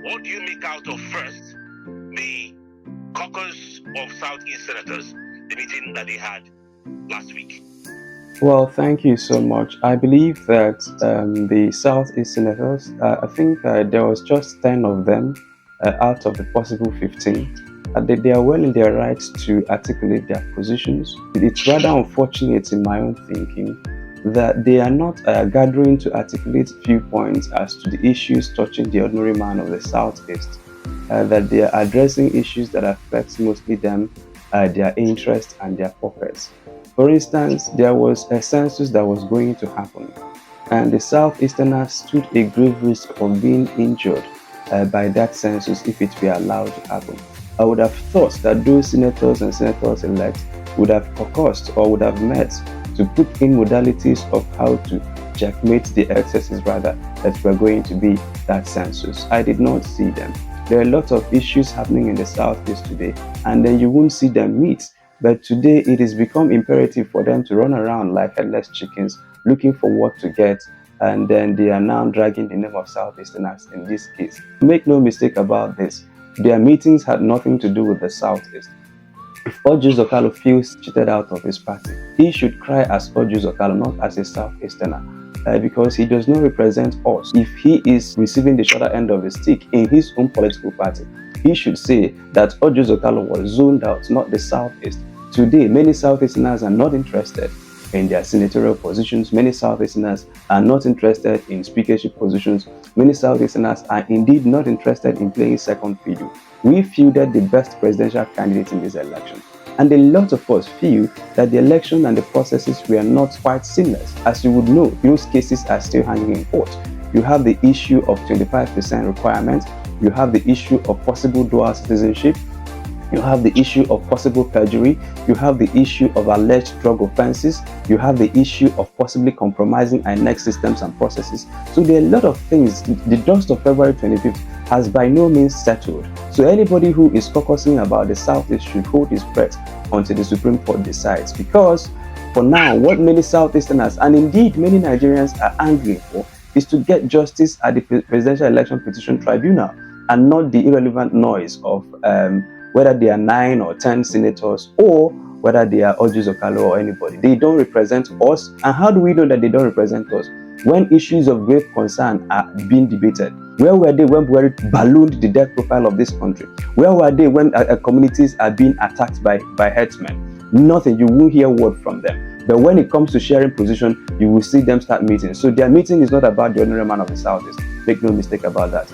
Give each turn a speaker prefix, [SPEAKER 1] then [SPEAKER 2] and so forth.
[SPEAKER 1] What do you make out of first the Caucus of Southeast Senators, the meeting that they had last week?
[SPEAKER 2] Well, thank you so much. I believe that the Southeast Senators, I think there was just 10 of them out of the possible 15. They are well in their rights to articulate their positions. It's rather unfortunate, in my own thinking, that they are not gathering to articulate viewpoints as to the issues touching the ordinary man of the Southeast, that they are addressing issues that affect mostly them, their interests, and their purpose. For instance, there was a census that was going to happen, and the Southeasterners stood a grave risk of being injured by that census if it were allowed to happen. I would have thought that those senators and senators elect would have caucused or would have met to put in modalities of how to checkmate the excesses rather that were going to be that census. I did not see them. There are a lot of issues happening in the Southeast today, and then you won't see them meet. But today it has become imperative for them to run around like headless chickens looking for what to get, and then they are now dragging the name of Southeasterners in this case. Make no mistake about this, their meetings had nothing to do with the Southeast. If Orji feels cheated out of his party, he should cry as Orji, not as a Southeasterner. Because he does not represent us. If he is receiving the shorter end of the stick in his own political party, he should say that Orji was zoned out, not the Southeast. Today, many Southeasterners are not interested in their senatorial positions. Many Southeasterners are not interested in speakership positions. Many Southeasterners are indeed not interested in playing second fiddle. We fielded the best presidential candidate in this election. And a lot of us feel that the election and the processes were not quite seamless. As you would know, those cases are still hanging in court. You have the issue of 25% requirement. You have the issue of possible dual citizenship. You have the issue of possible perjury. You have the issue of alleged drug offenses. You have the issue of possibly compromising INEC systems and processes. So there are a lot of things. The dust of February 25th has by no means settled. So anybody who is focusing about the Southeast should hold his breath until the Supreme Court decides. Because for now, what many Southeasterners and indeed many Nigerians are angry for is to get justice at the Presidential Election Petition Tribunal and not the irrelevant noise of whether they are 9 or 10 senators or whether they are Orji or anybody. They don't represent us. And how do we know that they don't represent us? When issues of grave concern are being debated, where were they when Buhari ballooned the death profile of this country? Where were they when communities are being attacked by herdsmen? Nothing. You won't hear word from them. But when it comes to sharing position, you will see them start meeting. So their meeting is not about the ordinary man of the Southeast. Make no mistake about that.